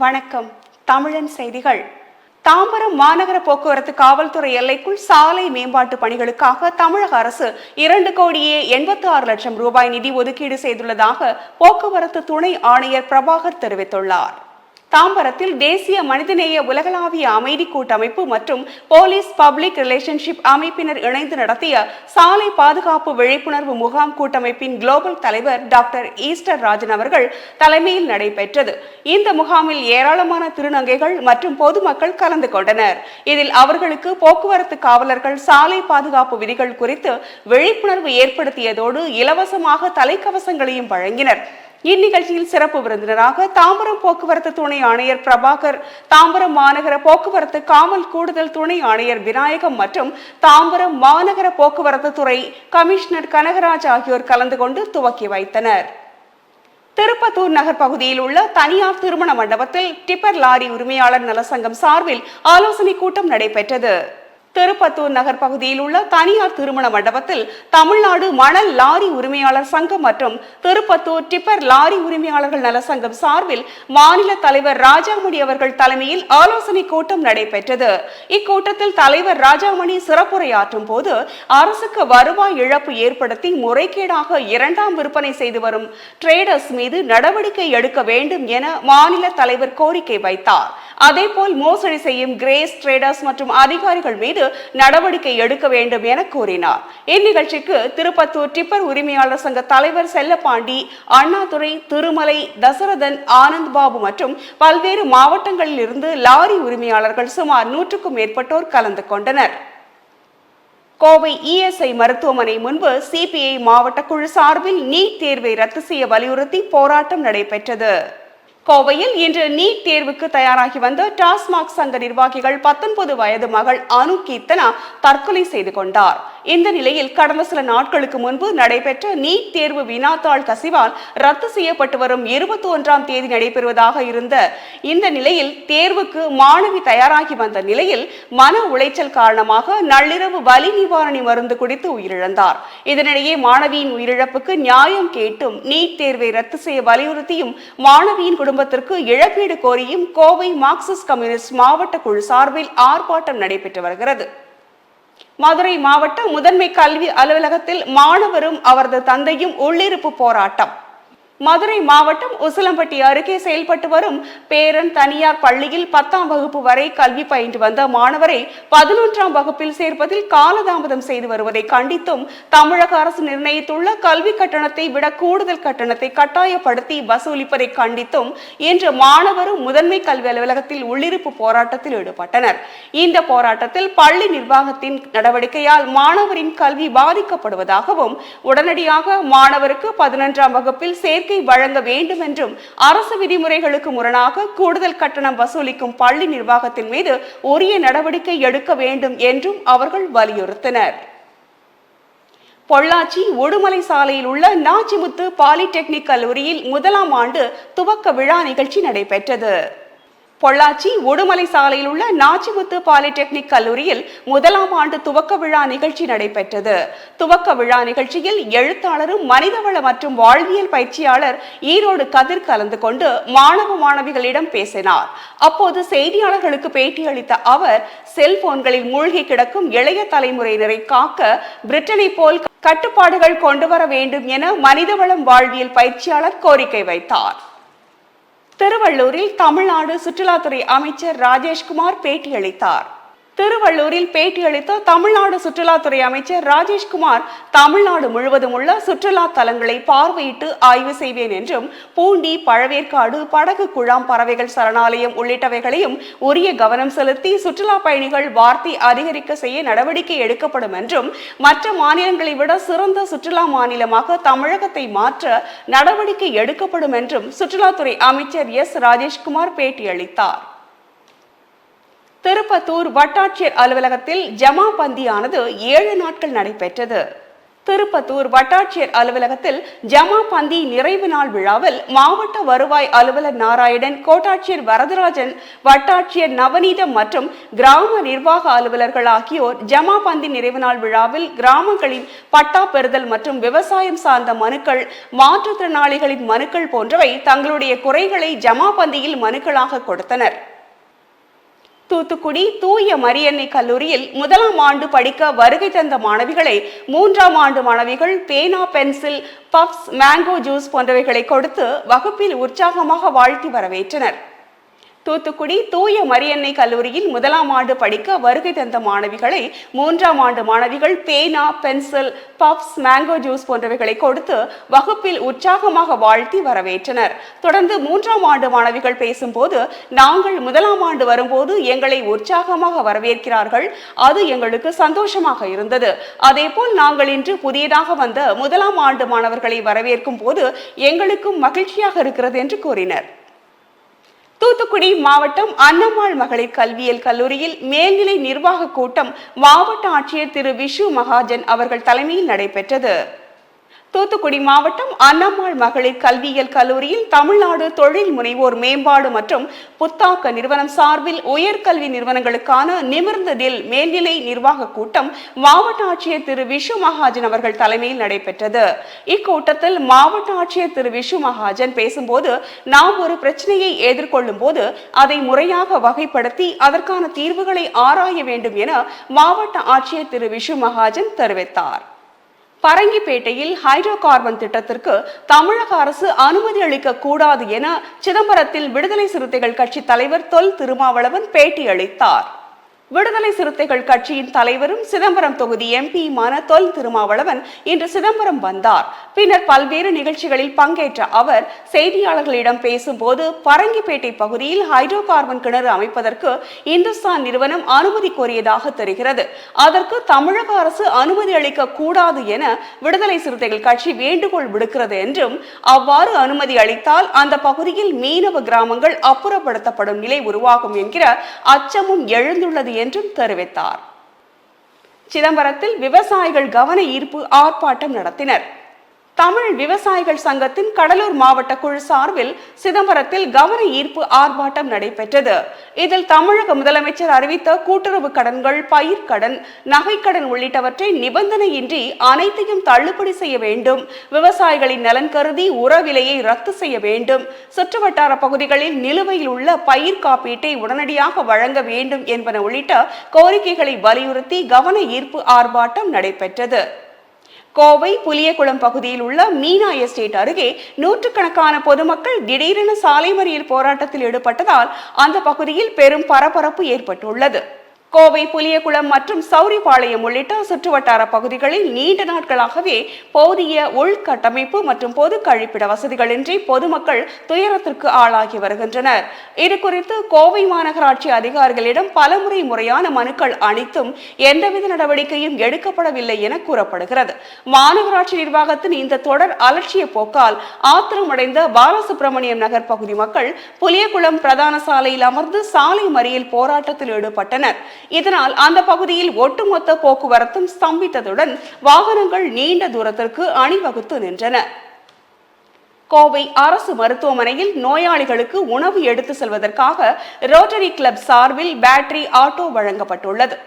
வணக்கம். தமிழன் செய்திகள். தாம்பரம் மாநகர போக்குவரத்து காவல்துறை எல்லைக்குள் சாலை மேம்பாட்டு பணிகளுக்காக தமிழக அரசு 2,86,00,000 ரூபாய் நிதி ஒதுக்கீடு செய்துள்ளதாக போக்குவரத்து துணை ஆணையர் பிரபாகர் தெரிவித்துள்ளார். தாம்பரத்தில் தேசிய மனிதநேய உலகளாவிய அமைதி கூட்டமைப்பு மற்றும் போலீஸ் பப்ளிக் ரிலேஷன்ஷிப் அமைப்பினர் இணைந்து நடத்திய சாலை பாதுகாப்பு விழிப்புணர்வு முகாம் கூட்டமைப்பின் குளோபல் தலைவர் டாக்டர் ஈஸ்டர் ராஜன் அவர்கள் தலைமையில் நடைபெற்றது. இந்த முகாமில் ஏராளமான திருநங்கைகள் மற்றும் பொதுமக்கள் கலந்து கொண்டனர். இதில் அவர்களுக்கு போக்குவரத்து காவலர்கள் சாலை பாதுகாப்பு விதிகள் குறித்து விழிப்புணர்வு ஏற்படுத்தியதோடு இலவசமாக தலைக்கவசங்களையும் வழங்கினர். இந்நிகழ்ச்சியில் சிறப்பு விருந்தினராக தாம்பரம் போக்குவரத்து துணை ஆணையர் பிரபாகர், தாம்பரம் மாநகர போக்குவரத்து காவல் கூடுதல் துணை ஆணையர் விநாயகம் மற்றும் தாம்பரம் மாநகர போக்குவரத்து துறை கமிஷனர் கனகராஜ் ஆகியோர் கலந்து கொண்டு துவக்கி வைத்தனர். திருப்பத்தூர் நகர் பகுதியில் உள்ள தனியார் திருமண மண்டபத்தில் டிப்பர் லாரி உரிமையாளர் நலசங்கம் சார்பில் ஆலோசனை கூட்டம் நடைபெற்றது. திருப்பத்தூர் நகர் பகுதியில் உள்ள தனியார் திருமண மண்டபத்தில் தமிழ்நாடு மணல் லாரி உரிமையாளர் சங்கம் மற்றும் திருப்பத்தூர் டிப்பர் லாரி உரிமையாளர்கள் நலசங்கம் சார்பில் மாநில தலைவர் ராஜாமணி அவர்கள் தலைமையில் ஆலோசனை கூட்டம் நடைபெற்றது. இக்கூட்டத்தில் தலைவர் ராஜாமணி சிறப்புரையாற்றும் போது அரசுக்கு வருவாய் இழப்பு ஏற்படுத்தி முறைகேடாக இரண்டாம் விற்பனை செய்து வரும் டிரேடர்ஸ் மீது நடவடிக்கை எடுக்க வேண்டும் என மாநில தலைவர் கோரிக்கை வைத்தார். அதேபோல் மோசடி செய்யும் கிரேஸ் டிரேடர்ஸ் மற்றும் அதிகாரிகள் மீது நடவடிக்கை எடுக்க வேண்டும் என கூறினார். இந்நிகழ்ச்சிக்கு திருப்பத்தூர் டிப்பர் உரிமையாளர் சங்க தலைவர் செல்லப்பாண்டி, அண்ணாதுரை, திருமலை, தசரதன், ஆனந்த் பாபு மற்றும் பல்வேறு மாவட்டங்களில் இருந்து லாரி உரிமையாளர்கள் சுமார் 100க்கும் மேற்பட்டோர் கலந்து கொண்டனர். கோவை இஎஸ்ஐ மருத்துவமனை முன்பு சிபிஐ மாவட்ட குழு சார்பில் நீட் தேர்வை ரத்து செய்ய வலியுறுத்தி போராட்டம் நடைபெற்றது. கோவையில் இன்று நீட் தேர்வுக்கு தயாராகி வந்த டாஸ்மாக் சங்க நிர்வாகிகள் 19 வயது மகள் அனு கீர்த்தனா தற்கொலை செய்து கொண்டார். இந்த நிலையில் கடந்த சில நாட்களுக்கு முன்பு நடைபெற்ற நீட் தேர்வு வினாத்தாள் கசிவால் ரத்து செய்யப்பட்டு வரும் 21ஆம் தேதி நடைபெறுவதாக இருந்த இந்த நிலையில் தேர்வுக்கு மாணவி தயாராகி வந்த நிலையில் மன உளைச்சல் காரணமாக நள்ளிரவு வலி நிவாரணி மருந்து குடித்து உயிரிழந்தார். இதனிடையே மாணவியின் உயிரிழப்புக்கு நியாயம் கேட்டும் நீட் தேர்வை ரத்து செய்ய வலியுறுத்தியும் மாணவியின் குடும்பத்திற்கு இழப்பீடு கோரியும் கோவை மார்க்சிஸ்ட் கம்யூனிஸ்ட் மாவட்ட குழு சார்பில் ஆர்ப்பாட்டம் நடைபெற்று வருகிறது. மதுரை மாவட்ட முதன்மை கல்வி அலுவலகத்தில் மாணவரும் அவரது தந்தையும் உள்ளிருப்பு போராட்டம். மதுரை மாவட்டம் உசிலம்பட்டி அருகே செயல்பட்டு வரும் பேரன் தனியார் பள்ளியில் 10ஆம் வகுப்பு வரை கல்வி பயின்று வந்த மாணவரை 11ஆம் வகுப்பில் சேர்ப்பதில் காலதாமதம் செய்து வருவதை கண்டித்தும் தமிழக அரசு நிர்ணயித்துள்ள கல்வி கட்டணத்தை விட கூடுதல் கட்டணத்தை கட்டாயப்படுத்தி வசூலிப்பதை கண்டித்தும் இன்று மாணவரும் முதன்மை கல்வி அலுவலகத்தில் உள்ளிருப்பு போராட்டத்தில் ஈடுபட்டனர். இந்த போராட்டத்தில் பள்ளி நிர்வாகத்தின் நடவடிக்கையால் மாணவரின் கல்வி பாதிக்கப்படுவதாகவும் உடனடியாக மாணவருக்கு 11ஆம் வகுப்பில் சேர்க்கை வழங்க வேண்டும் என்றும் அரசு விதிமுறைகளுக்கு முரணாக கூடுதல் கட்டணம் வசூலிக்கும் பள்ளி நிர்வாகத்தின் மீது உரிய நடவடிக்கை எடுக்க வேண்டும் என்றும் அவர்கள் வலியுறுத்தினர். பொள்ளாச்சி உடுமலை சாலையில் உள்ள நாச்சிமுத்து பாலிடெக்னிக் கல்லூரியில் 1ஆம் ஆண்டு துவக்க விழா நிகழ்ச்சி நடைபெற்றது. பொள்ளாச்சி உடுமலை சாலையில் உள்ள நாச்சிமுத்து பாலிடெக்னிக் கல்லூரியில் 1ஆம் ஆண்டு துவக்க விழா நிகழ்ச்சி நடைபெற்றது. துவக்க விழா நிகழ்ச்சியில் எழுத்தாளரும் மனிதவள மற்றும் வாழ்வியல் பயிற்சியாளர் ஈரோடு கதிர் கலந்து கொண்டு மாணவ மாணவிகளிடம் பேசினார். அப்போது செய்தியாளர்களுக்கு பேட்டியளித்த அவர் செல்போன்களில் மூழ்கி கிடக்கும் இளைய தலைமுறையினரை காக்க பிரிட்டனை போல் கட்டுப்பாடுகள் கொண்டு வர வேண்டும் என மனிதவளம் வாழ்வியல் பயிற்சியாளர் கோரிக்கை வைத்தார். திருவள்ளூரில் தமிழ்நாடு சுற்றுலாத்துறை அமைச்சர் ராஜேஷ்குமார் பேட்டியளித்தார். திருவள்ளூரில் பேட்டியளித்த தமிழ்நாடு சுற்றுலாத்துறை அமைச்சர் ராஜேஷ்குமார் தமிழ்நாடு முழுவதும் உள்ள சுற்றுலா தலங்களை பார்வையிட்டு ஆய்வு செய்வேன் என்றும் பூண்டி, பழவேற்காடு, படகு குழாம் பறவைகள் சரணாலயம் உள்ளிட்டவைகளையும் உரிய கவனம் செலுத்தி சுற்றுலா பயணிகள் வார்த்தை அதிகரிக்க செய்ய நடவடிக்கை எடுக்கப்படும் என்றும் மற்ற மாநிலங்களை விட சிறந்த சுற்றுலா மாநிலமாக தமிழகத்தை மாற்ற நடவடிக்கை எடுக்கப்படும் என்றும் சுற்றுலாத்துறை அமைச்சர் எஸ் ராஜேஷ்குமார் பேட்டியளித்தார். திருப்பத்தூர் வட்டாட்சியர் அலுவலகத்தில் ஜமாபந்தியானது 7 நாட்கள் நடைபெற்றது. திருப்பத்தூர் வட்டாட்சியர் அலுவலகத்தில் ஜமாபந்தி நிறைவு நாள் விழாவில் மாவட்ட வருவாய் அலுவலர் நாராயணன், கோட்டாட்சியர் வரதராஜன், வட்டாட்சியர் நவநீதம் மற்றும் கிராம நிர்வாக அலுவலர்கள் ஆகியோர் ஜமாபந்தி நிறைவு நாள் விழாவில் கிராமங்களின் பட்டா பெறுதல் மற்றும் விவசாயம் சார்ந்த மனுக்கள், மாற்றுத்திறனாளிகளின் மனுக்கள் போன்றவை தங்களுடைய குறைகளை ஜமாபந்தியில் மனுக்களாக கொடுத்தனர். தூத்துக்குடி தூய மரியன்னை கல்லூரியில் முதலாம் ஆண்டு படிக்க வருகை தந்த மாணவிகளை மூன்றாம் ஆண்டு மாணவிகள் பேனா, பென்சில், பப்ஸ், மேங்கோ ஜூஸ் போன்றவைகளை கொடுத்து வகுப்பில் உற்சாகமாக வாழ்த்தி வரவேற்றனர். தூத்துக்குடி தூய மரியன்னை கல்லூரியில் முதலாம் ஆண்டு படிக்க வருகை தந்த மாணவிகளை மூன்றாம் ஆண்டு மாணவிகள் பேனா, பென்சில், பப்ஸ், மேங்கோ ஜூஸ் போன்றவைகளை கொடுத்து வகுப்பில் உற்சாகமாக வாழ்த்தி வரவேற்றனர். தொடர்ந்து மூன்றாம் ஆண்டு மாணவிகள் பேசும்போது, நாங்கள் முதலாம் ஆண்டு வரும்போது எங்களை உற்சாகமாக வரவேற்கிறார்கள், அது எங்களுக்கு சந்தோஷமாக இருந்தது. அதேபோல் நாங்கள் இன்று புதியதாக வந்த முதலாம் ஆண்டு மாணவர்களை வரவேற்கும் போது எங்களுக்கும் மகிழ்ச்சியாக இருக்கிறது என்று கூறினர். தூத்துக்குடி மாவட்டம் அன்னம்மாள் மகளிர் கல்வியியல் கல்லூரியில் மேல்நிலை நிர்வாக கூட்டம் மாவட்ட ஆட்சியர் திரு விஷு மகாஜன் அவர்கள் தலைமையில் நடைபெற்றது. தூத்துக்குடி மாவட்டம் அன்னம்மாள் மகளிர் கல்வியியல் கல்லூரியில் தமிழ்நாடு தொழில் முனைவோர் மேம்பாடு மற்றும் புத்தாக்க நிறுவனம் சார்பில் உயர்கல்வி நிறுவனங்களுக்கான நிமிர்ந்த தில் மேல்நிலை நிர்வாக கூட்டம் மாவட்ட ஆட்சியர் திரு விஷு மகாஜன் அவர்கள் தலைமையில் நடைபெற்றது. இக்கூட்டத்தில் மாவட்ட ஆட்சியர் திரு விஷு மகாஜன் பேசும்போது, நாம் ஒரு பிரச்சனையை எதிர்கொள்ளும் போது அதை முறையாக வகைப்படுத்தி அதற்கான தீர்வுகளை ஆராய வேண்டும் என மாவட்ட ஆட்சியர் திரு விஷு மகாஜன் தெரிவித்தார். பரங்கிப்பேட்டையில் ஹைட்ரோ கார்பன் திட்டத்திற்கு தமிழக அரசு அனுமதி அளிக்க கூடாது என சிதம்பரத்தில் விடுதலை சிறுத்தைகள் கட்சி தலைவர் தொல் திருமாவளவன் பேட்டியளித்தார். விடுதலை சிறுத்தைகள் கட்சியின் தலைவரும் சிதம்பரம் தொகுதி எம்பியுமான தொல் திருமாவளவன் இன்று சிதம்பரம் வந்தார். பின்னர் பல்வேறு நிகழ்ச்சிகளில் பங்கேற்ற அவர் செய்தியாளர்களிடம் பேசும்போது, பரங்கிப்பேட்டை பகுதியில் ஹைட்ரோ கார்பன் கிணறு அமைப்பதற்கு இந்துஸ்தான் நிறுவனம் அனுமதி கோரியதாக தெரிகிறது. அதற்கு தமிழக அரசு அனுமதி அளிக்க கூடாது என விடுதலை சிறுத்தைகள் கட்சி வேண்டுகோள் விடுக்கிறது என்றும், அவ்வாறு அனுமதி அளித்தால் அந்த பகுதியில் மீனவ கிராமங்கள் அப்புறப்படுத்தப்படும் நிலை உருவாகும் என்கிற அச்சமும் எழுந்துள்ளது என்றும் தெரிவித்தார். சிதம்பரத்தில் விவசாயிகள் கவன ஈர்ப்பு ஆர்ப்பாட்டம் நடத்தினர். தமிழ் விவசாயிகள் சங்கத்தின் கடலூர் மாவட்ட குழு சார்பில் சிதம்பரத்தில் கவன ஈர்ப்பு ஆர்ப்பாட்டம் நடைபெற்றது. இதில் தமிழக முதலமைச்சர் அறிவித்த கூட்டுறவு கடன்கள், பயிர்க்கடன், நகைக்கடன் உள்ளிட்டவற்றை நிபந்தனையின்றி அனைத்தையும் தள்ளுபடி செய்ய வேண்டும், விவசாயிகளின் நலன் கருதி உர விலையை ரத்து செய்ய வேண்டும், சுற்றுவட்டார பகுதிகளில் நிலுவையில் உள்ள பயிர் காப்பீட்டை உடனடியாக வழங்க வேண்டும் என்பன உள்ளிட்ட கோரிக்கைகளை வலியுறுத்தி கவன ஈர்ப்பு ஆர்ப்பாட்டம் நடைபெற்றது. கோவை புலியகுளம் பகுதியில் உள்ள மீனா எஸ்டேட் அருகே நூற்றுக்கணக்கான பொதுமக்கள் திடீரென சாலை மறியல் போராட்டத்தில் ஈடுபட்டதால் அந்த பகுதியில் பெரும் பரபரப்பு ஏற்பட்டுள்ளது. கோவை புலியகுளம் மற்றும் சௌரிபாளையம் உள்ளிட்ட சுற்றுவட்டார பகுதிகளில் நீண்ட நாட்களாகவே போதிய உள்கட்டமைப்பு மற்றும் பொது கழிப்பிட வசதிகளின்றி பொதுமக்கள் துயரத்திற்கு ஆளாகி வருகின்றனர். இது குறித்து கோவை மாநகராட்சி அதிகாரிகளிடம் பலமுறை முறையான மனுக்கள் அளித்தும் எந்தவித நடவடிக்கையும் எடுக்கப்படவில்லை என கூறப்படுகிறது. மாநகராட்சி நிர்வாகத்தின் இந்த தொடர் அலட்சிய போக்கால் ஆத்திரமடைந்த பாலசுப்ரமணியம் நகர் பகுதி மக்கள் புலியகுளம் பிரதான சாலையில் அமர்ந்து சாலை மறியல் போராட்டத்தில் ஈடுபட்டனர். இதனால் அந்த பகுதியில் ஒட்டுமொத்த போக்குவரத்தும் ஸ்தம்பித்ததுடன் வாகனங்கள் நீண்ட தூரத்திற்கு அணிவகுத்து நின்றன. கோவை அரசு மருத்துவமனையில் நோயாளிகளுக்கு உணவு எடுத்து செல்வதற்காக ரோட்டரி கிளப் சார்பில் பேட்டரி ஆட்டோ வழங்கப்பட்டுள்ளது.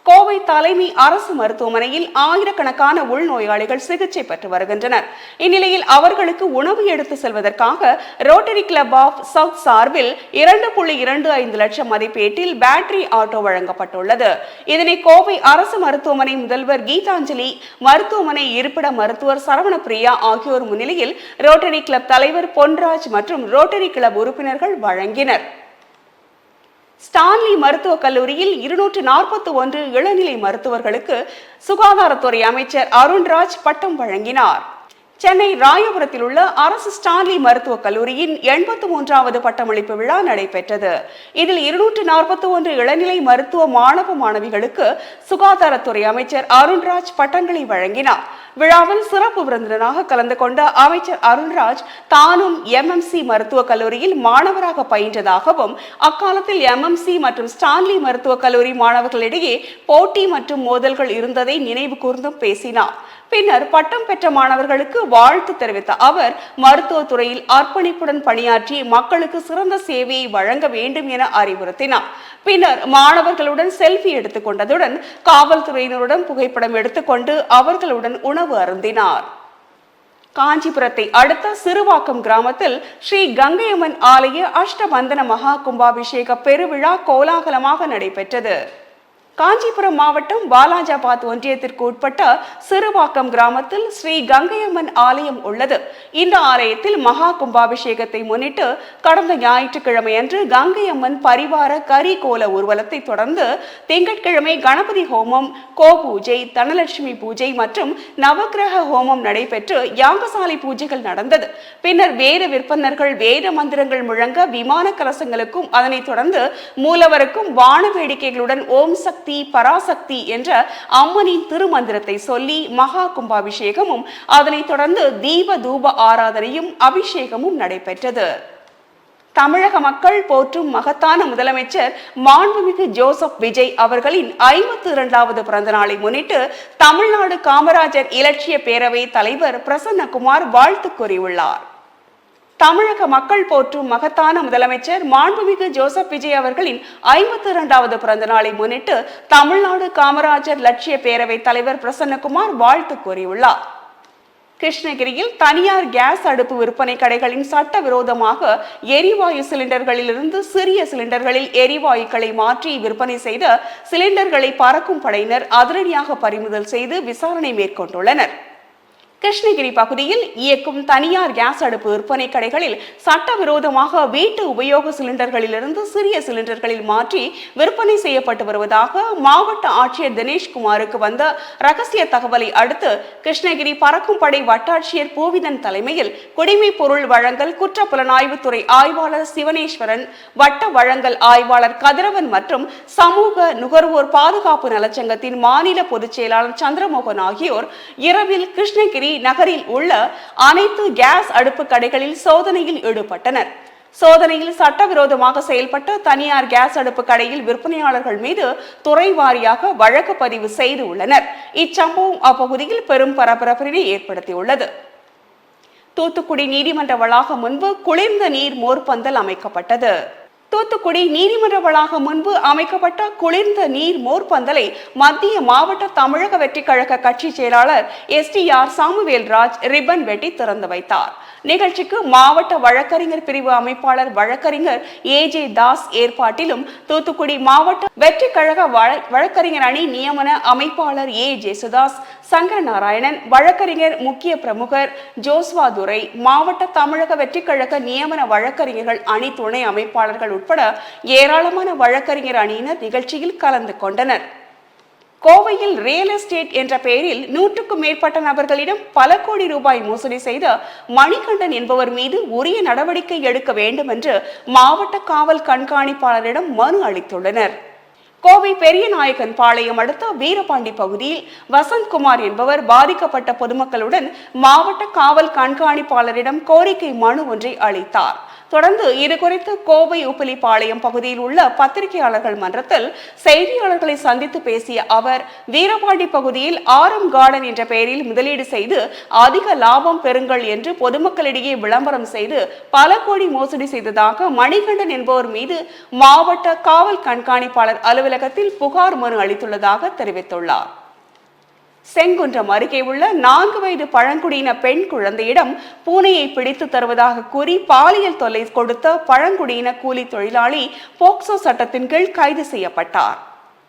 கோவை தலைமை அரசு மருத்துவமனையில் ஆயிரக்கணக்கான உள்நோயாளிகள் சிகிச்சை பெற்று வருகின்றனர். இந்நிலையில் அவர்களுக்கு உணவு எடுத்து செல்வதற்காக ரோட்டரி கிளப் ஆஃப் சவுத் சார்பில் 2.25 லட்சம் மதிப்பீட்டில் பேட்டரி ஆட்டோ வழங்கப்பட்டுள்ளது. இதனை கோவை அரசு மருத்துவமனை முதல்வர் கீதாஞ்சலி, மருத்துவமனை இருப்பிட மருத்துவர் சரவணப்பிரியா ஆகியோர் முன்னிலையில் ரோட்டரி கிளப் தலைவர் பொன்ராஜ் மற்றும் ரோட்டரி கிளப் உறுப்பினர்கள் வழங்கினர். ஸ்டான்லி மருத்துவக் கல்லூரியில் 241 இளநிலை மருத்துவர்களுக்கு சுகாதாரத்துறை அமைச்சர் அருண்ராஜ் பட்டம் வழங்கினார். சென்னை ராயபுரத்தில் உள்ள அரசு ஸ்டான்லி மருத்துவக் கல்லூரியின் 83வது பட்டமளிப்பு விழா நடைபெற்றது. இதில் 241 இளநிலை மருத்துவ மாணவ மாணவிகளுக்கு சுகாதாரத்துறை அமைச்சர் அருண்ராஜ் பட்டங்களை வழங்கினார். விழாவில் சிறப்பு விருந்தினராக கலந்து கொண்ட அமைச்சர் அருண்ராஜ் தானும் எம்எம்சி மருத்துவக் கல்லூரியில் மாணவராக பயின்றதாகவும், அக்காலத்தில் எம்எம்சி மற்றும் ஸ்டான்லி மருத்துவக் கல்லூரி மாணவர்களிடையே போட்டி மற்றும் மோதல்கள் இருந்ததை நினைவு கூர்ந்தும் பேசினார். பின்னர் பட்டம் பெற்ற மாணவர்களுக்கு வாழ்த்து தெரிவித்த அவர் மருத்துவத்துறையில் அர்ப்பணிப்புடன் பணியாற்றி மக்களுக்கு சிறந்த சேவையை வழங்க வேண்டும் என அறிவுறுத்தினார். பின்னர் மாணவர்களுடன் செல்ஃபி எடுத்துக் கொண்டதுடன் காவல்துறையினருடன் புகைப்படம் எடுத்துக்கொண்டு அவர்களுடன் உணவு அருந்தினார். காஞ்சிபுரத்தை அடுத்த சிறுவாக்கம் கிராமத்தில் ஸ்ரீ கங்கையம்மன் ஆலய அஷ்டபந்தன மகா கும்பாபிஷேக பெருவிழா கோலாகலமாக நடைபெற்றது. காஞ்சிபுரம் மாவட்டம் வாலாஜாபாத் ஒன்றியத்திற்கு உட்பட்ட சிறுவாக்கம் கிராமத்தில் ஸ்ரீ கங்கையம்மன் ஆலயம் உள்ளது. இந்த ஆலயத்தில் மகா கும்பாபிஷேகத்தை முன்னிட்டு கடந்த ஞாயிற்றுக்கிழமை அன்று கங்கையம்மன் பரிவார கரிகோல ஊர்வலத்தை தொடர்ந்து திங்கட்கிழமை கணபதி ஹோமம், கோபூஜை, தனலட்சுமி பூஜை மற்றும் நவக்கிரக ஹோமம் நடைபெற்று யாகசாலை பூஜைகள் நடந்தது. பின்னர் வேத விற்பனர்கள் வேத மந்திரங்கள் முழங்க விமான கலசங்களுக்கும் அதனைத் தொடர்ந்து மூலவருக்கும் வான வேடிக்கைகளுடன் ஓம் சக்தி பராசக்தி என்ற அம்மனின் திருமந்திரத்தை சொல்லி மகா கும்பாபிஷேகமும் அதனைத் தொடர்ந்து தீப தூப ஆராதனையும் அபிஷேகமும் நடைபெற்றது. தமிழக மக்கள் போற்றும் மகத்தான முதலமைச்சர் மாண்புமிகு ஜோசப் விஜய் அவர்களின் 52வது பிறந்த நாளை முன்னிட்டு தமிழ்நாடு காமராஜர் இலட்சிய பேரவை தலைவர் பிரசன்னகுமார் வாழ்த்து கூறியுள்ளார். தமிழக மக்கள் போற்றும் மகத்தான முதலமைச்சர் மாண்புமிகு ஜோசப் விஜய் அவர்களின் 52வது பிறந்த நாளை முன்னிட்டு தமிழ்நாடு காமராஜர் லட்சிய பேரவை தலைவர் பிரசன்னகுமார் வாழ்த்து கூறியுள்ளார். கிருஷ்ணகிரியில் தனியார் கேஸ் அடுப்பு விற்பனை கடைகளின் சட்டவிரோதமாக எரிவாயு சிலிண்டர்களிலிருந்து சிறிய சிலிண்டர்களில் எரிவாயுக்களை மாற்றி விற்பனை செய்த சிலிண்டர்களை பறக்கும் படையினர் அதிரடியாக பறிமுதல் செய்து விசாரணை மேற்கொண்டுள்ளனர். கிருஷ்ணகிரி பகுதியில் இயக்கும் தனியார் கேஸ் அடுப்பு விற்பனை கடைகளில் சட்டவிரோதமாக வீட்டு உபயோக சிலிண்டர்களிலிருந்து சிறிய சிலிண்டர்களில் மாற்றி விற்பனை செய்யப்பட்டு வருவதாக மாவட்ட ஆட்சியர் தினேஷ்குமாருக்கு வந்த ரகசிய தகவலை அடுத்து கிருஷ்ணகிரி பறக்கும் படை வட்டாட்சியர் பூவிதன் தலைமையில் குடிமை பொருள் வழங்கல் குற்றப்புலனாய்வுத்துறை ஆய்வாளர் சிவனேஸ்வரன், வட்ட வழங்கல் ஆய்வாளர் கதிரவன் மற்றும் சமூக நுகர்வோர் பாதுகாப்பு நலச்சங்கத்தின் மாநில பொதுச் செயலாளர் சந்திரமோகன் ஆகியோர் இரவில் கிருஷ்ணகிரி நகரில் உள்ள அனைத்து கேஸ் அடுப்பு கடைகளில் சோதனையில் ஈடுபட்டனர். சோதனையில் சட்டவிரோதமாக செயல்பட்ட தனியார் கேஸ் அடுப்பு கடையில் விற்பனையாளர்கள் மீது துறை வாரியாக வழக்கு பதிவு செய்து உள்ளனர். இச்சம்பவம் அப்பகுதியில் பெரும் பரபரப்பினை ஏற்படுத்தியுள்ளது. தூத்துக்குடி நீதிமன்ற வளாகம் முன்பு குளிர்ந்த நீர் மோர்பந்தல் அமைக்கப்பட்டது. தூத்துக்குடி நீதிமன்ற வளாகம் முன்பு அமைக்கப்பட்ட குளிர்ந்த நீர் மோர்பந்தலை மத்திய மாவட்ட தமிழக வெற்றி கழக கட்சி செயலாளர் STR சாமுவேல்ராஜ் ரிப்பன் வெட்டி திறந்து வைத்தார். நிகழ்ச்சிக்கு மாவட்ட வழக்கறிஞர் பிரிவு அமைப்பாளர் வழக்கறிஞர் AJ தாஸ் ஏற்பாட்டிலும் தூத்துக்குடி மாவட்ட வெற்றி கழக வழக்கறிஞர் அணி நியமன அமைப்பாளர் A ஜேசுதாஸ், சங்கரநாராயணன், வழக்கறிஞர் முக்கிய பிரமுகர் ஜோஸ்வா துரை, மாவட்ட தமிழக வெற்றி கழக நியமன வழக்கறிஞர்கள் அணி துணை அமைப்பாளர்கள் உட்பட ஏராளமான வழக்கறிஞர் அணியினர் நிகழ்ச்சியில் கலந்து கொண்டனர். கோவையில் ரியல் எஸ்டேட் என்ற பெயரில் 100க்கும் மேற்பட்ட நபர்களிடம் பல கோடி ரூபாய் மோசடி செய்த மணிகண்டன் என்பவர் மீது உரிய நடவடிக்கை எடுக்க வேண்டும் என்று மாவட்ட காவல் கண்காணிப்பாளரிடம் மனு அளித்துள்ளனர். கோவை பெரியநாயக்கன் பாளையம் அடுத்த வீரபாண்டி பகுதியில் வசந்த்குமார் என்பவர் பாதிக்கப்பட்ட பொதுமக்களுடன் மாவட்ட காவல் கண்காணிப்பாளரிடம் கோரிக்கை மனு ஒன்றை அளித்தார். தொடர்ந்து இதுகுறித்து கோவை உப்பிலிப்பாளையம் பகுதியில் உள்ள பத்திரிகையாளர்கள் மன்றத்தில் செய்தியாளர்களை சந்தித்து பேசிய அவர், வீரபாண்டி பகுதியில் ஆரம் கார்டன் என்ற பெயரில் முதலீடு செய்து அதிக லாபம் பெறுங்கள் என்று பொதுமக்களிடையே விளம்பரம் செய்து பல கோடி மோசடி செய்ததாக மணிகண்டன் என்பவர் மீது மாவட்ட காவல் கண்காணிப்பாளர் அலுவலகத்தில் புகார் மனு அளித்துள்ளதாக தெரிவித்துள்ளார். செங்குன்றம் அருகே உள்ள 4 வயது பழங்குடியின பெண் குழந்தையிடம் பூனையை பிடித்து தருவதாக கூறி பாலியல் தொல்லை கொடுத்த பழங்குடியின கூலி தொழிலாளி போக்சோ சட்டத்தின் கீழ் கைது செய்யப்பட்டார்.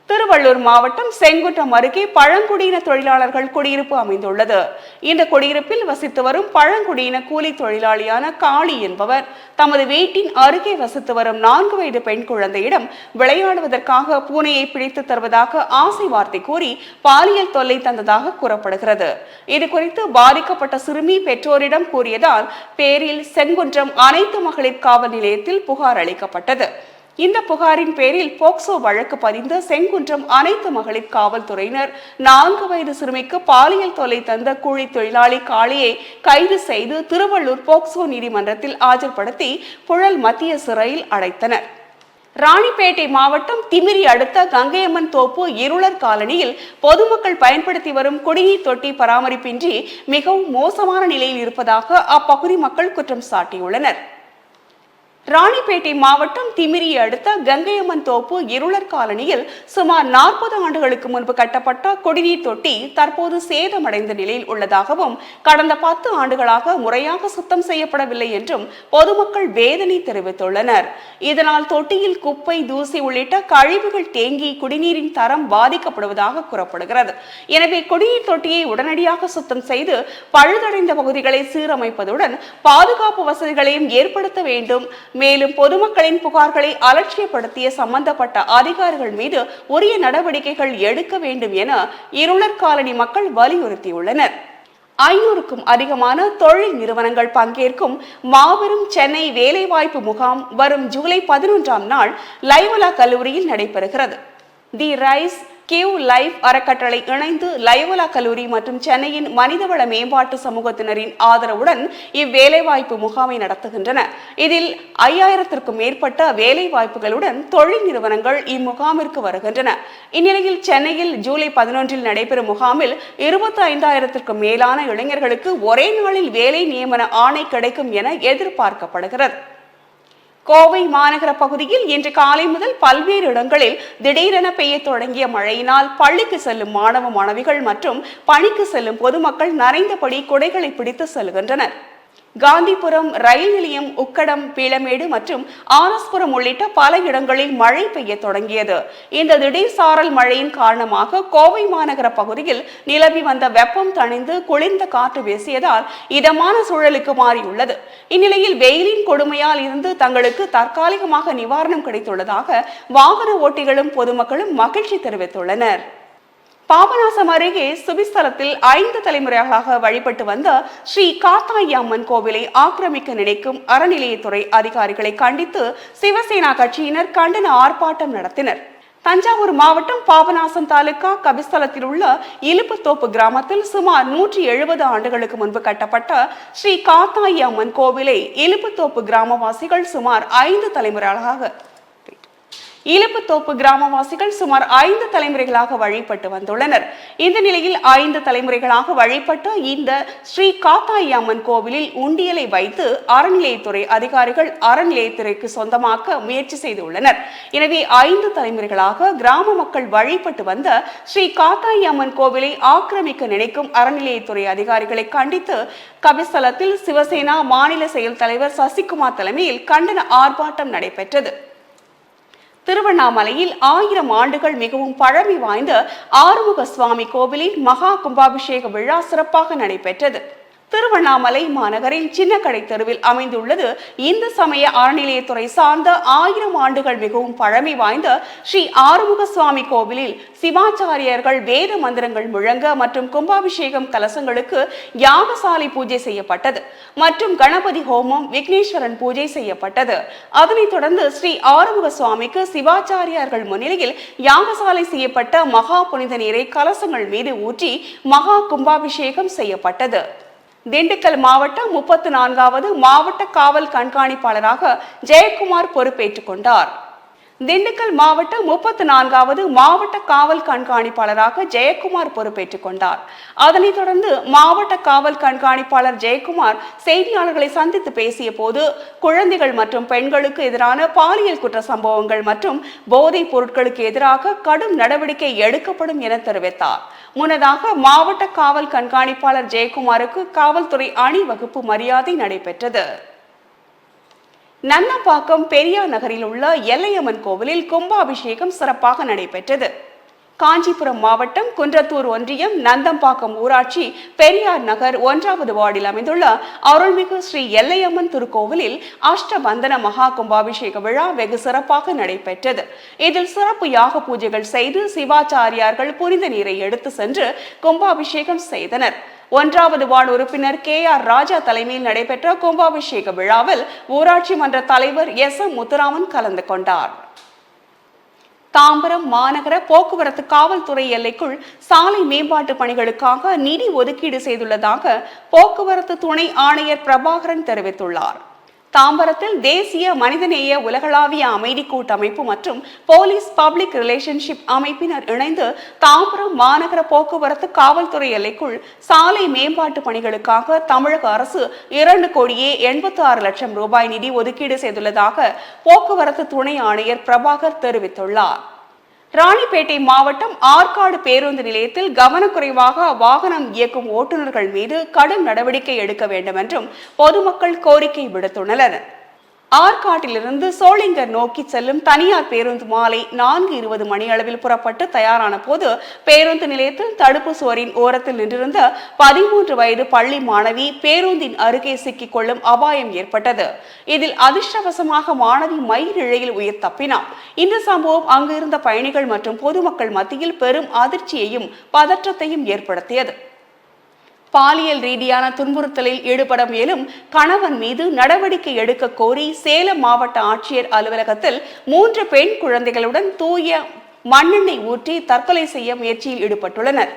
திருவள்ளூர் மாவட்டம் செங்குன்றம் அருகே பழங்குடியின தொழிலாளர்கள் குடியிருப்பு அமைந்துள்ளது. இந்த குடியிருப்பில் வசித்து வரும் பழங்குடியின கூலி தொழிலாளியான காளி என்பவர் தமது வீட்டின் அருகே வசித்து வரும் 4 வயது பெண் குழந்தையிடம் விளையாடுவதற்காக பூனையை பிடித்து தருவதாக ஆசை வார்த்தை கூறி பாலியல் தொல்லை தந்ததாக கூறப்படுகிறது. இது குறித்து பாதிக்கப்பட்ட சிறுமி பெற்றோரிடம் கூறியதால் பேரில் செங்குன்றம் அனைத்து மகளிர் காவல் நிலையத்தில் புகார் அளிக்கப்பட்டது. இந்த புகாரின் பேரில் போக்சோ வழக்கு பதிந்த செங்குன்றம் அனைத்து மகளிர் காவல்துறையினர் 4 வயது சிறுமிக்கு பாலியல் தொல்லை தந்த கூலி தொழிலாளி காளியை கைது செய்து திருவள்ளூர் போக்சோ நீதிமன்றத்தில் ஆஜர்படுத்தி புழல் மத்திய சிறையில் அடைத்தனர். ராணிப்பேட்டை மாவட்டம் திமிரி அடுத்த கங்கையம்மன் தோப்பு இருளர் காலனியில் பொதுமக்கள் பயன்படுத்தி வரும் குடிநீர் தொட்டி பராமரிப்பின்றி மிகவும் மோசமான நிலையில் இருப்பதாக அப்பகுதி மக்கள் குற்றம் சாட்டியுள்ளனர். ராணிப்பேட்டை மாவட்டம் திமிரியை அடுத்த கங்கையம்மன் தோப்பு இருளர் காலனியில் சுமார் 40 ஆண்டுகளுக்கு முன்பு கட்டப்பட்ட குடிநீர் தொட்டி தற்போது சேதமடைந்த நிலையில் உள்ளதாகவும் கடந்த 10 ஆண்டுகளாக முறையாக சுத்தம் செய்யப்படவில்லை என்றும் பொதுமக்கள் வேதனை தெரிவித்துள்ளனர். இதனால் தொட்டியில் குப்பை, தூசி உள்ளிட்ட கழிவுகள் தேங்கி குடிநீரின் தரம் பாதிக்கப்படுவதாக கூறப்படுகிறது. எனவே குடிநீர் தொட்டியை உடனடியாக சுத்தம் செய்து பழுதடைந்த பகுதிகளை சீரமைப்பதுடன் பாதுகாப்பு வசதிகளையும் ஏற்படுத்த வேண்டும். மேலும் பொதுமக்களின் புகார்களை அலட்சியப்படுத்திய சம்பந்தப்பட்ட அதிகாரிகள் மீது உரிய நடவடிக்கைகள் எடுக்க வேண்டும் என இருளர் காலனி மக்கள் வலியுறுத்தியுள்ளனர். 500க்கும் அதிகமான தொழில் நிறுவனங்கள் பங்கேற்கும் மாபெரும் சென்னை வேலைவாய்ப்பு முகாம் வரும் ஜூலை 11ஆம் நாள் லைவலா கல்லூரியில் நடைபெறுகிறது. தி ரைஸ் கியூ லைஃப் அறக்கட்டளை இணைந்து லைவலா கல்லூரி மற்றும் சென்னையின் மனிதவள மேம்பாட்டு சமூகத்தினரின் ஆதரவுடன் இவ்வேலைவாய்ப்பு முகாமை நடத்துகின்றன. இதில் 5000த்திற்கும் மேற்பட்ட வேலைவாய்ப்புகளுடன் தொழில் நிறுவனங்கள் இம்முகாமிற்கு வருகின்றன. இந்நிலையில் சென்னையில் ஜூலை 11இல் நடைபெறும் முகாமில் 25,000த்திற்கும் மேலான இளைஞர்களுக்கு ஒரே நாளில் வேலை நியமன ஆணை கிடைக்கும் என எதிர்பார்க்கப்படுகிறது. கோவை மாநகர பகுதியில் இன்று காலை முதல் பல்வேறு இடங்களில் திடீரென பெய்ய தொடங்கிய மழையினால் பள்ளிக்கு செல்லும் மாணவ மாணவிகள் மற்றும் பணிக்கு செல்லும் பொதுமக்கள் நனைந்தபடி குடைகளை பிடித்து செல்கின்றனர். காந்திபுரம் ரயில் நிலையம், உக்கடம், பீளமேடு மற்றும் ஆனஸ்புரம் உள்ளிட்ட பல இடங்களில் மழை பெய்ய தொடங்கியது. இந்த திடீர் சாரல் மழையின் காரணமாக கோவை மாநகர பகுதியில் நிலவி வந்த வெப்பம் தணிந்து குளிர்ந்த காற்று வீசியதால் இதமான சூழலுக்கு மாறியுள்ளது. இந்நிலையில் வெயிலின் கொடுமையால் இருந்து தங்களுக்கு தற்காலிகமாக நிவாரணம் கிடைத்துள்ளதாக வாகன ஓட்டிகளும் பொதுமக்களும் மகிழ்ச்சி தெரிவித்துள்ளனர். பாபநாசம் அருகே சுபிஸ்தலத்தில் 5 தலைமுறைகளாக வழிபட்டு வந்த ஸ்ரீ காத்தாயி அம்மன் கோவிலை ஆக்கிரமிக்க நினைக்கும் அறநிலையத்துறை அதிகாரிகளை கண்டித்து சிவசேனா கட்சியினர் கண்டன ஆர்ப்பாட்டம் நடத்தினர். தஞ்சாவூர் மாவட்டம் பாபநாசம் தாலுகா கபிஸ்தலத்தில் உள்ள இலுப்புத்தோப்பு கிராமத்தில் சுமார் 170 ஆண்டுகளுக்கு முன்பு கட்டப்பட்ட ஸ்ரீ காத்தாயி அம்மன் கோவிலை இலுப்புத்தோப்பு கிராமவாசிகள் சுமார் 5 தலைமுறைகளாக வழிபட்டு வந்துள்ளனர். இந்த நிலையில் 5 தலைமுறைகளாக வழிபட்ட இந்த ஸ்ரீ காத்தாயி அம்மன் கோவிலில் உண்டியலை வைத்து அறநிலையத்துறை அதிகாரிகள் அறநிலையத்துறைக்கு சொந்தமாக்க முயற்சி செய்துள்ளனர். எனவே 5 தலைமுறைகளாக கிராம மக்கள் வழிபட்டு வந்த ஸ்ரீ காத்தாயி அம்மன் கோவிலை ஆக்கிரமிக்க நினைக்கும் அறநிலையத்துறை அதிகாரிகளை கண்டித்து கபிஸ்தலத்தில் சிவசேனா மாநில செயல் தலைவர் சசிகுமார் தலைமையில் கண்டன ஆர்ப்பாட்டம் நடைபெற்றது. திருவண்ணாமலையில் 1000 ஆண்டுகள் மிகவும் பழமை வாய்ந்த ஆறுமுக சுவாமி கோவிலில் மகா கும்பாபிஷேக விழா சிறப்பாக நடைபெற்றது. திருவண்ணாமலை மாநகரின் சின்னக்கடை தெருவில் அமைந்துள்ளது இந்து சமய அறநிலையத்துறை சார்ந்த 1000 ஆண்டுகள் மிகவும் பழமை வாய்ந்த ஸ்ரீ ஆறுமுக சுவாமி கோவிலில் சிவாச்சாரியர்கள் வேத மந்திரங்கள் முழங்க மற்றும் கும்பாபிஷேகம் கலசங்களுக்கு யாகசாலை பூஜை செய்யப்பட்டது மற்றும் கணபதி ஹோமம், விக்னேஸ்வரன் பூஜை செய்யப்பட்டது. அதனைத் தொடர்ந்து ஸ்ரீ ஆறுமுக சுவாமிக்கு சிவாச்சாரியார்கள் முன்னிலையில் யாகசாலை செய்யப்பட்ட மகா புனித நீரை கலசங்கள் மீது ஊற்றி மகா கும்பாபிஷேகம் செய்யப்பட்டது. திண்டுக்கல் மாவட்டம் 34வது மாவட்ட காவல் கண்காணிப்பாளராக ஜெயக்குமார் பொறுப்பேற்றுக் கொண்டார். திண்டுக்கல் மாவட்டம் 34வது மாவட்ட காவல் கண்காணிப்பாளராக ஜெயக்குமார் பொறுப்பேற்றுக் கொண்டார். அதனைத் தொடர்ந்து மாவட்ட காவல் கண்காணிப்பாளர் ஜெயக்குமார் செய்தியாளர்களை சந்தித்து பேசிய போது குழந்தைகள் மற்றும் பெண்களுக்கு எதிரான பாலியல் குற்ற சம்பவங்கள் மற்றும் போதைப் பொருட்களுக்கு எதிராக கடும் நடவடிக்கை எடுக்கப்படும் என தெரிவித்தார். முன்னதாக மாவட்ட காவல் கண்காணிப்பாளர் ஜெயக்குமாருக்கு காவல்துறை அணிவகுப்பு மரியாதை நடைபெற்றது. நன்னப்பாக்கம் பெரியார் நகரில் உள்ள எல்லையம்மன் கோவிலில் கும்பாபிஷேகம் சிறப்பாக நடைபெற்றது. காஞ்சிபுரம் மாவட்டம் குன்றத்தூர் ஒன்றியம் நந்தம்பாக்கம் ஊராட்சி பெரியார் நகர் 1வது வார்டில் அமைந்துள்ள அருள்மிகு ஸ்ரீ எல்லையம்மன் திருக்கோவிலில் அஷ்டபந்தன மகா கும்பாபிஷேக விழா வெகு சிறப்பாக நடைபெற்றது. இதில் சிறப்பு யாக பூஜைகள் செய்து சிவாச்சாரியார்கள் புனித நீரை எடுத்து சென்று கும்பாபிஷேகம் செய்தனர். 1வது வார்டு உறுப்பினர் KR ராஜா தலைமையில் நடைபெற்ற கும்பாபிஷேக விழாவில் ஊராட்சி மன்ற தலைவர் SM முத்துராமன் கலந்து கொண்டார். தாம்பரம் மாநகர போக்குவரத்து காவல்துறை எல்லைக்குள் சாலை மேம்பாட்டு பணிகளுக்காக நிதி ஒதுக்கீடு செய்துள்ளதாக போக்குவரத்து துணை ஆணையர் பிரபாகரன் தெரிவித்துள்ளார். தாம்பரத்தில் தேசிய மனிதநேய உலகளாவிய அமைதி கூட்டமைப்பு மற்றும் போலீஸ் பப்ளிக் ரிலேஷன்ஷிப் அமைப்பினர் இணைந்து தாம்பரம் மாநகர போக்குவரத்து காவல்துறை எல்லைக்குள் சாலை மேம்பாட்டு பணிகளுக்காக தமிழக அரசு 2,86,00,000 ரூபாய் நிதி ஒதுக்கீடு செய்துள்ளதாக போக்குவரத்து துணை ஆணையர் பிரபாகர் தெரிவித்துள்ளார். ராணிப்பேட்டை மாவட்டம் ஆற்காடு பேருந்து நிலையத்தில் கவனக்குறைவாக வாகனம் இயக்கும் ஓட்டுநர்கள் மீது கடும் நடவடிக்கை எடுக்க வேண்டும் என்றும் பொதுமக்கள் கோரிக்கை விடுத்துள்ளனர். ஆற்காட்டிலிருந்து சோளிங்கர் நோக்கி செல்லும் தனியார் பேருந்து மாலை 4:20 மணியளவில் புறப்பட்டு தயாரான போது பேருந்து நிலையத்தில் தடுப்பு சுவரின் ஓரத்தில் நின்றிருந்த 13 வயது பள்ளி மாணவி பேருந்தின் அருகே சிக்கிக் கொள்ளும் அபாயம் ஏற்பட்டது. இதில் அதிர்ஷ்டவசமாக மாணவி மயிரிழையில் உயிர் தப்பினார். இந்த சம்பவம் அங்கு இருந்த பயணிகள் மற்றும் பொதுமக்கள் மத்தியில் பெரும் அதிர்ச்சியையும் பதற்றத்தையும் ஏற்படுத்தியது. பாலியல் ரீதியான துன்புறுத்தலில் ஈடுபட மேலும் கணவன் மீது நடவடிக்கை எடுக்க கோரி சேலம் மாவட்ட ஆட்சியர் அலுவலகத்தில் 3 பெண் குழந்தைகளுடன் தூய மண்ணெண்ணெய் ஊற்றி தற்கொலை செய்ய முயற்சியில் ஈடுபட்டுள்ளனர்.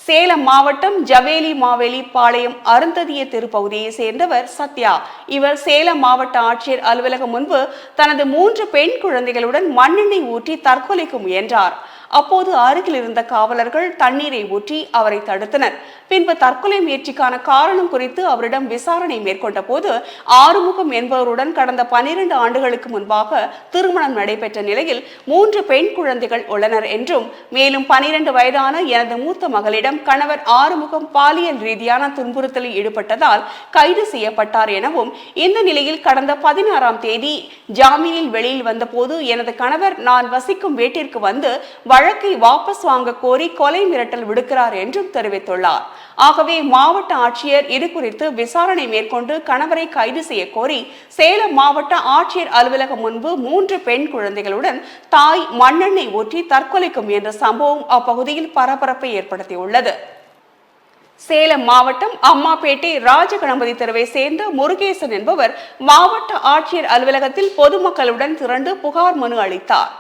சேலம் மாவட்டம் ஜவேலி மாவேலி பாளையம் அருந்ததிய தெருப்பகுதியை சேர்ந்தவர் சத்யா. இவர் சேலம் மாவட்ட ஆட்சியர் அலுவலகம் முன்பு தனது 3 பெண் குழந்தைகளுடன் மண்ணெண்ணெய் ஊற்றி தற்கொலைக்கு முயன்றார். அப்போது அருகில் இருந்த காவலர்கள் தண்ணீரை ஊற்றி அவரை தடுத்தனர். பின்பு தற்கொலை முயற்சிக்கான காரணம் குறித்து அவரிடம் விசாரணை மேற்கொண்ட போது ஆறுமுகம் என்பவருடன் கடந்த 12 ஆண்டுகளுக்கு முன்பாக திருமணம் நடைபெற்ற நிலையில் 3 பெண் குழந்தைகள் உள்ளனர் என்றும் மேலும் 12 வயதான எனது மூத்த மகளிடம் கணவர் ஆறுமுகம் பாலியல் ரீதியான துன்புறுத்தலில் ஈடுபட்டதால் கைது செய்யப்பட்டார் எனவும் இந்த நிலையில் கடந்த 16ஆம் தேதி ஜாமீனில் வெளியில் வந்தபோது எனது கணவர் நான் வசிக்கும் வீட்டிற்கு வந்து வழக்கை வாபஸ் வாங்க கோரி கொலை மிரட்டல் விடுக்கிறார் என்றும் தெரிவித்துள்ளார். ஆகவே மாவட்ட ஆட்சியர் இது குறித்து விசாரணை மேற்கொண்டு கணவரை கைது செய்ய கோரி சேலம் மாவட்ட ஆட்சியர் அலுவலகம் முன்பு 3 பெண் குழந்தைகளுடன் தாய் மண்ணெண்ணெய் ஊற்றி தற்கொலைக்கு முயன்ற சம்பவம் அப்பகுதியில் பரபரப்பை ஏற்படுத்தியுள்ளது. சேலம் மாவட்டம் அம்மாப்பேட்டை ராஜகணபதி தெருவை சேர்ந்த முருகேசன் என்பவர் மாவட்ட ஆட்சியர் அலுவலகத்தில் பொதுமக்களுடன் திரண்டு புகார் மனு அளித்தார்.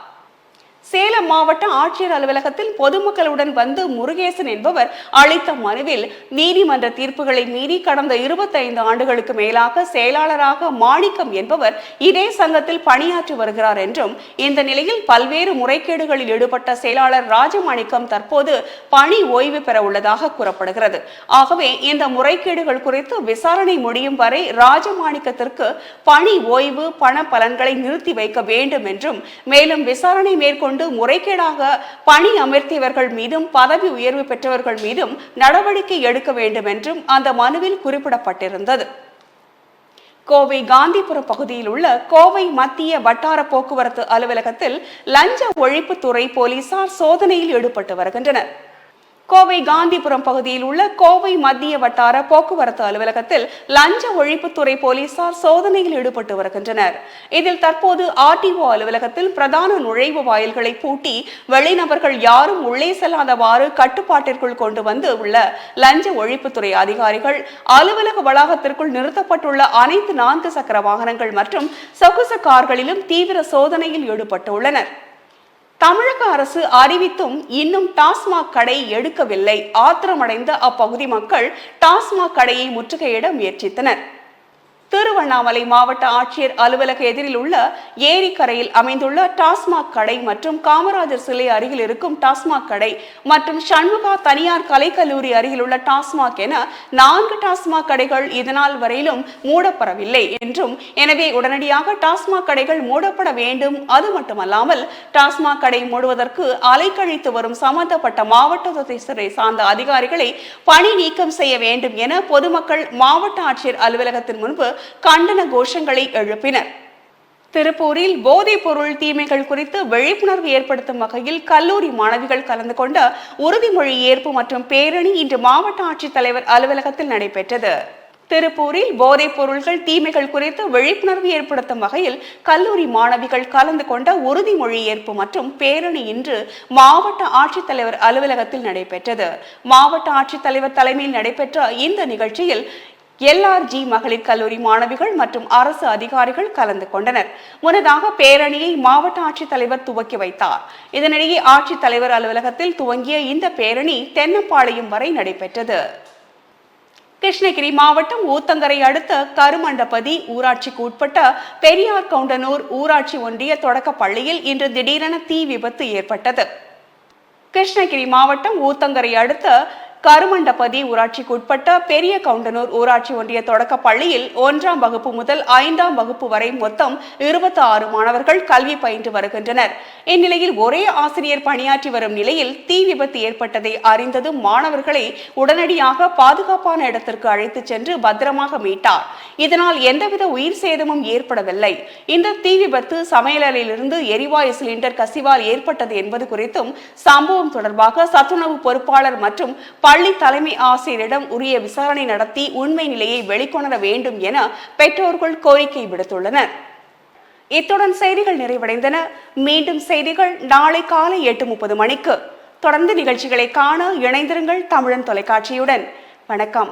சேலம் மாவட்ட ஆட்சியர் அலுவலகத்தில் பொதுமக்களுடன் வந்து முருகேசன் என்பவர் அளித்த மனுவில் நீதிமன்ற தீர்ப்புகளை மீறி கடந்த 25 ஆண்டுகளுக்கு மேலாக செயலாளராக மாணிக்கம் என்பவர் இதே சங்கத்தில் பணியாற்றி வருகிறார் என்றும் இந்த நிலையில் பல்வேறு முறைகேடுகளில் ஈடுபட்ட செயலாளர் ராஜமாணிக்கம் தற்போது பணி ஓய்வு பெற உள்ளதாக கூறப்படுகிறது. ஆகவே இந்த முறைகேடுகள் குறித்து விசாரணை முடியும் வரை ராஜமாணிக்கத்திற்கு பணி ஓய்வு பண பலன்களை நிறுத்தி வைக்க வேண்டும் என்றும் மேலும் விசாரணை மேற்கொண்டு முறைகேடாக பணி அமர்த்தியவர்கள் மீதும் பதவி உயர்வு பெற்றவர்கள் மீதும் நடவடிக்கை எடுக்க வேண்டும் என்றும் அந்த மனுவில் குறிப்பிடப்பட்டிருந்தது. கோவை காந்திபுரம் பகுதியில் உள்ள கோவை மத்திய வட்டார போக்குவரத்து அலுவலகத்தில் லஞ்ச ஒழிப்புத்துறை போலீசார் சோதனையில் ஈடுபட்டு வருகின்றனர். கோவை காந்திபுரம் பகுதியில் உள்ள கோவை மத்திய வட்டார போக்குவரத்து அலுவலகத்தில் லஞ்ச ஒழிப்புத்துறை போலீசார் சோதனையில் ஈடுபட்டு வருகின்றனர். இதில் தற்போது ஆர்டிஓ அலுவலகத்தில் பிரதான நுழைவு வாயில்களை பூட்டி வெளிநபர்கள் யாரும் உள்ளே செல்லாதவாறு கட்டுப்பாட்டிற்குள் கொண்டு வந்து உள்ள லஞ்ச ஒழிப்புத்துறை அதிகாரிகள் அலுவலக வளாகத்திற்குள் நிறுத்தப்பட்டுள்ள அனைத்து 4 சக்கர வாகனங்கள் மற்றும் சொகுசு கார்களிலும் தீவிர சோதனையில் ஈடுபட்டுள்ளனர். தமிழக அரசு அறிவித்தும் இன்னும் டாஸ்மாக் கடை எடுக்கவில்லை. ஆத்திரமடைந்த அப்பகுதி மக்கள் டாஸ்மாக் கடையை முற்றுகையிட முயற்சித்தனர். திருவண்ணாமலை மாவட்ட ஆட்சியர் அலுவலக எதிரில் உள்ள ஏரிக்கரையில் அமைந்துள்ள டாஸ்மாக் கடை மற்றும் காமராஜர் சிலை அருகில் இருக்கும் டாஸ்மாக் கடை மற்றும் சண்முகா தனியார் கலைக்கல்லூரி அருகில் உள்ள டாஸ்மாக் என 4 டாஸ்மாக் கடைகள் இதனால் வரையிலும் மூடப்படவில்லை என்றும் எனவே உடனடியாக டாஸ்மாக் கடைகள் மூடப்பட வேண்டும். அது மட்டுமல்லாமல் டாஸ்மாக் கடை மூடுவதற்கு அலைக்கழித்து வரும் சம்பந்தப்பட்ட மாவட்டத்தை சார்ந்த அதிகாரிகளை பணி நீக்கம் செய்ய வேண்டும் என பொதுமக்கள் மாவட்ட ஆட்சியர் அலுவலகத்தின் முன்பு கண்டன கோஷங்களை எழுப்பினர். திருப்பூரில் போதைப் பொருள் தீமைகள் குறித்து விழிப்புணர்வு ஏற்படுத்தும் வகையில் கல்லூரி மாணவிகள் கலந்து கொண்ட உறுதிமொழி ஏற்பு மற்றும் பேரணி இன்று மாவட்ட ஆட்சித்தலைவர் அலுவலகத்தில் நடைபெற்றது. திருப்பூரில் போதைப் பொருள்கள் தீமைகள் குறித்து விழிப்புணர்வு ஏற்படுத்தும் வகையில் கல்லூரி மாணவிகள் கலந்து கொண்ட உறுதிமொழி ஏற்பு மற்றும் பேரணி இன்று மாவட்ட ஆட்சித்தலைவர் அலுவலகத்தில் நடைபெற்றது. மாவட்ட ஆட்சித்தலைவர் தலைமையில் நடைபெற்ற இந்த நிகழ்ச்சியில் LRG மகளிர் கல்லூரி மாணவிகள் மற்றும் அரசு அதிகாரிகள் கலந்து கொண்டனர். முன்னதாக பேரணியை மாவட்ட ஆட்சித்தலைவர் துவக்கி வைத்தார். இதனிடையே ஆட்சித்தலைவர் அலுவலகத்தில் துவங்கிய இந்த பேரணி தென்னம்பாளையம் வரை நடைபெற்றது. கிருஷ்ணகிரி மாவட்டம் ஊத்தங்கரை அடுத்த கருமண்டபதி ஊராட்சிக்கு உட்பட்ட பெரியார் கவுண்டனூர் ஊராட்சி ஒன்றிய தொடக்க பள்ளியில் இன்று திடீரென தீ விபத்து ஏற்பட்டது. கிருஷ்ணகிரி மாவட்டம் ஊத்தங்கரை அடுத்த கருமண்டபதி ஊராட்சிக்கு உட்பட்ட பெரிய கவுண்டனூர் ஊராட்சி ஒன்றிய தொடக்க பள்ளியில் 1ஆம் வகுப்பு முதல் 5ஆம் வகுப்பு வரை மொத்தம் 26 மாணவர்கள் கல்வி பயின்று வருகின்றனர். இந்நிலையில் ஒரே ஆசிரியர் பணியாற்றி வரும் நிலையில் தீ விபத்து ஏற்பட்டதை அறிந்ததும் மாணவர்களை உடனடியாக பாதுகாப்பான இடத்திற்கு அழைத்து சென்று பத்திரமாக மீட்டார். இதனால் எந்தவித உயிர் சேதமும் ஏற்படவில்லை. இந்த தீ விபத்து சமையலறையிலிருந்து எரிவாயு சிலிண்டர் கசிவால் ஏற்பட்டது என்பது குறித்தும் சம்பவம் தொடர்பாக சத்துணவு பொறுப்பாளர் மற்றும் பள்ளி தலைமை ஆசிரியரிடம் உரிய விசாரணை நடத்தி உண்மை நிலையை வெளிக்கொணர வேண்டும் என பெற்றோர்கள் கோரிக்கை விடுத்துள்ளனர். இத்துடன் செய்திகள் நிறைவடைந்தன. மீண்டும் செய்திகள் நாளை காலை 8:30 மணிக்கு. தொடர்ந்து நிகழ்ச்சிகளை காண இணைந்திருங்கள் தமிழன் தொலைக்காட்சியுடன். வணக்கம்.